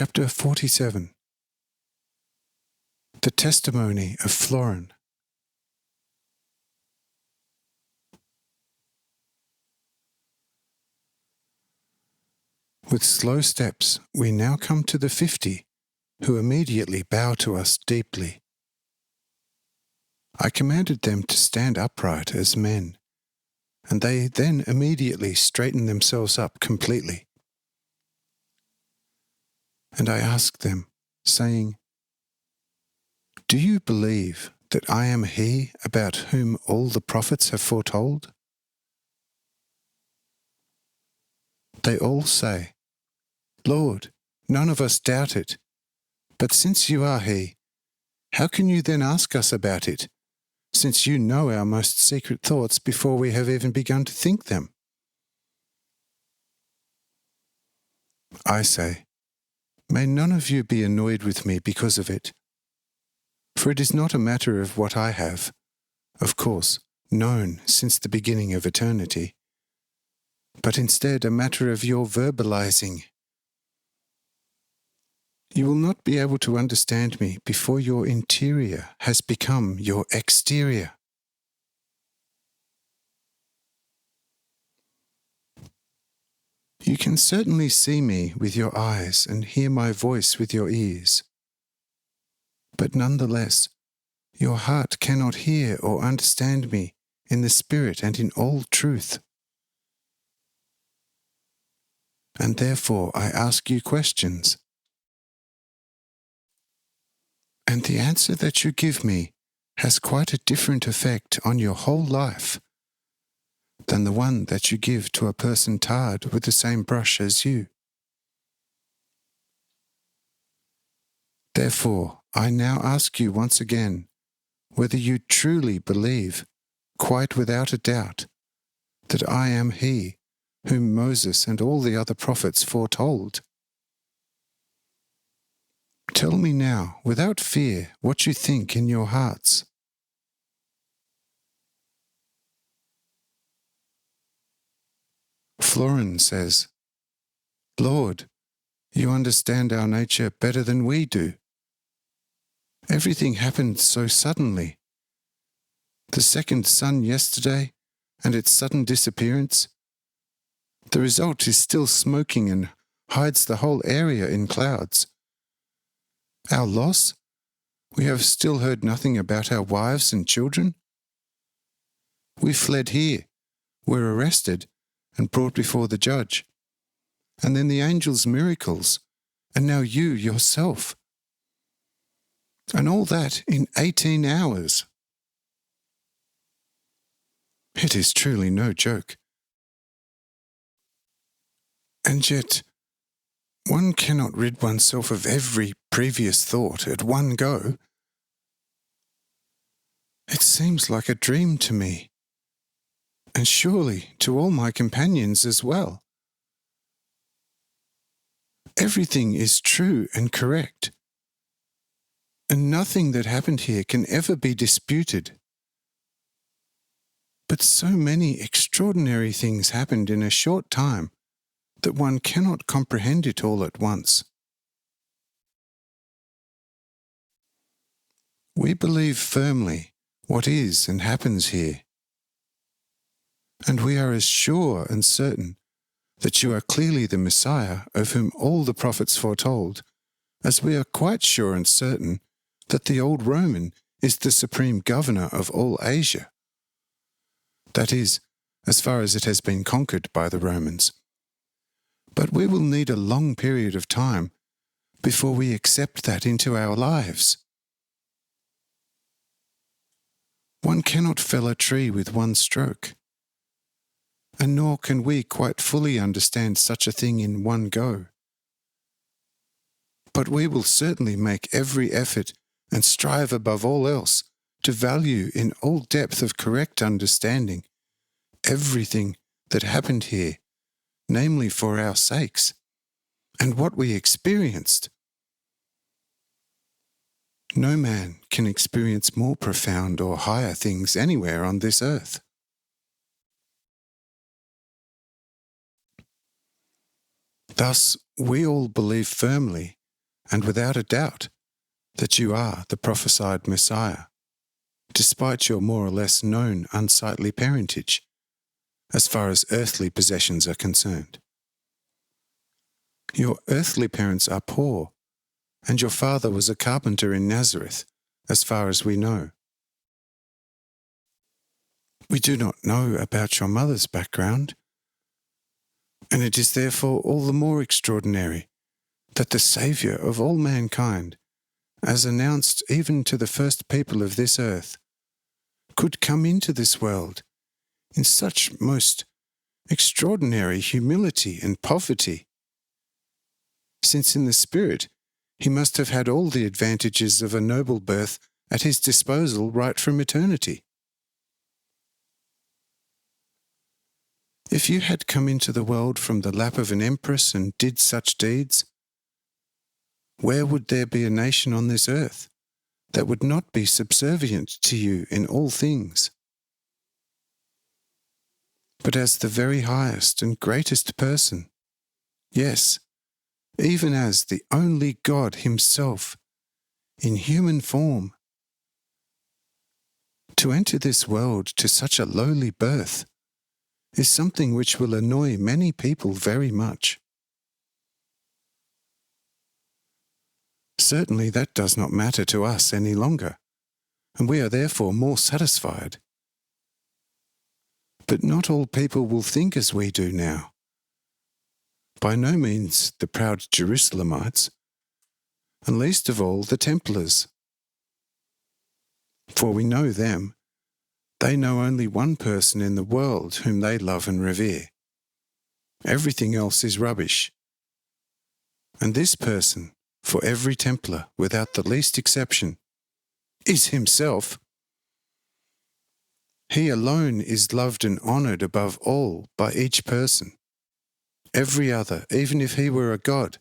Chapter 47. The Testimony of Florin. With slow steps, we now come to the 50, who immediately bow to us deeply. I commanded them to stand upright as men, and they then immediately straighten themselves up completely. And I asked them, saying, "Do you believe that I am he about whom all the prophets have foretold?" They all say, "Lord, none of us doubt it. But since you are he, how can you then ask us about it, since you know our most secret thoughts before we have even begun to think them?" I say, "May none of you be annoyed with me because of it. For it is not a matter of what I have, of course, known since the beginning of eternity, but instead a matter of your verbalizing. You will not be able to understand me before your interior has become your exterior. You can certainly see me with your eyes and hear my voice with your ears. But nonetheless, your heart cannot hear or understand me in the Spirit and in all truth. And therefore I ask you questions. And the answer that you give me has quite a different effect on your whole life than the one that you give to a person tarred with the same brush as you. Therefore, I now ask you once again whether you truly believe, quite without a doubt, that I am he whom Moses and all the other prophets foretold. Tell me now, without fear, what you think in your hearts. Florin says, "Lord, you understand our nature better than we do. Everything happened so suddenly. The second sun yesterday and its sudden disappearance. The result is still smoking and hides the whole area in clouds. Our loss? We have still heard nothing about our wives and children. We fled here, were arrested, and brought before the judge. And then the angel's miracles, and now you yourself. And all that in 18 hours. It is truly no joke. And yet, one cannot rid oneself of every previous thought at one go. It seems like a dream to me, and surely to all my companions as well. Everything is true and correct, and nothing that happened here can ever be disputed. But so many extraordinary things happened in a short time that one cannot comprehend it all at once. We believe firmly what is and happens here, and we are as sure and certain that you are clearly the Messiah of whom all the prophets foretold, as we are quite sure and certain that the old Roman is the supreme governor of all Asia. That is, as far as it has been conquered by the Romans. But we will need a long period of time before we accept that into our lives. One cannot fell a tree with one stroke, and nor can we quite fully understand such a thing in one go. But we will certainly make every effort and strive above all else to value in all depth of correct understanding everything that happened here, namely for our sakes, and what we experienced. No man can experience more profound or higher things anywhere on this earth. Thus, we all believe firmly and without a doubt that you are the prophesied Messiah, despite your more or less known unsightly parentage, as far as earthly possessions are concerned. Your earthly parents are poor, and your father was a carpenter in Nazareth, as far as we know. We do not know about your mother's background, and it is therefore all the more extraordinary that the Saviour of all mankind, as announced even to the first people of this earth, could come into this world in such most extraordinary humility and poverty, since in the spirit he must have had all the advantages of a noble birth at his disposal right from eternity. If you had come into the world from the lap of an empress and did such deeds, where would there be a nation on this earth that would not be subservient to you in all things? But as the very highest and greatest person, yes, even as the only God himself, in human form, to enter this world to such a lowly birth is something which will annoy many people very much. Certainly that does not matter to us any longer, and we are therefore more satisfied. But not all people will think as we do now. By no means the proud Jerusalemites, and least of all the Templars. For we know them. They know only one person in the world whom they love and revere. Everything else is rubbish. And this person, for every Templar, without the least exception, is himself. He alone is loved and honoured above all by each person. Every other, even if he were a god,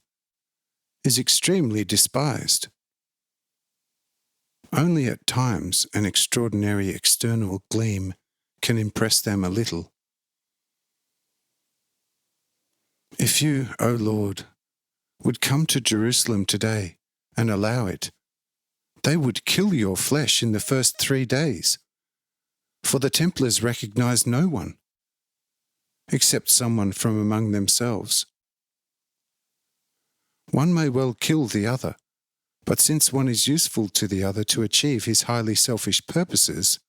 is extremely despised. Only at times an extraordinary external gleam can impress them a little. If you, O Lord, would come to Jerusalem today and allow it, they would kill your flesh in the first 3 days, for the Templars recognize no one, except someone from among themselves. One may well kill the other, but since one is useful to the other to achieve his highly selfish purposes,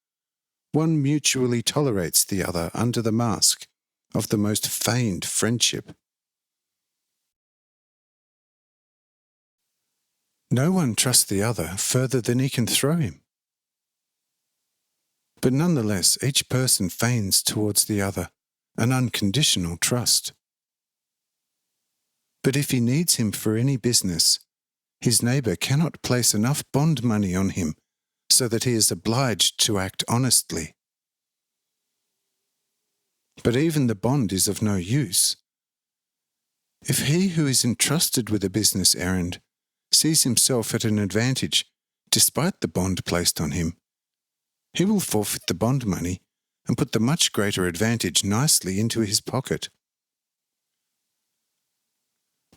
one mutually tolerates the other under the mask of the most feigned friendship. No one trusts the other further than he can throw him. But nonetheless, each person feigns towards the other an unconditional trust. But if he needs him for any business, his neighbour cannot place enough bond money on him so that he is obliged to act honestly. But even the bond is of no use. If he who is entrusted with a business errand sees himself at an advantage despite the bond placed on him, he will forfeit the bond money and put the much greater advantage nicely into his pocket.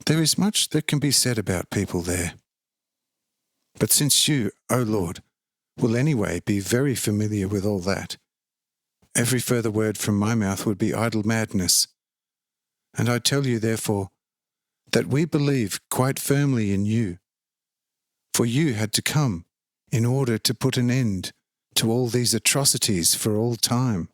There is much that can be said about people there. But since you, O Lord, will anyway be very familiar with all that, every further word from my mouth would be idle madness. And I tell you, therefore, that we believe quite firmly in you, for you had to come in order to put an end to all these atrocities for all time.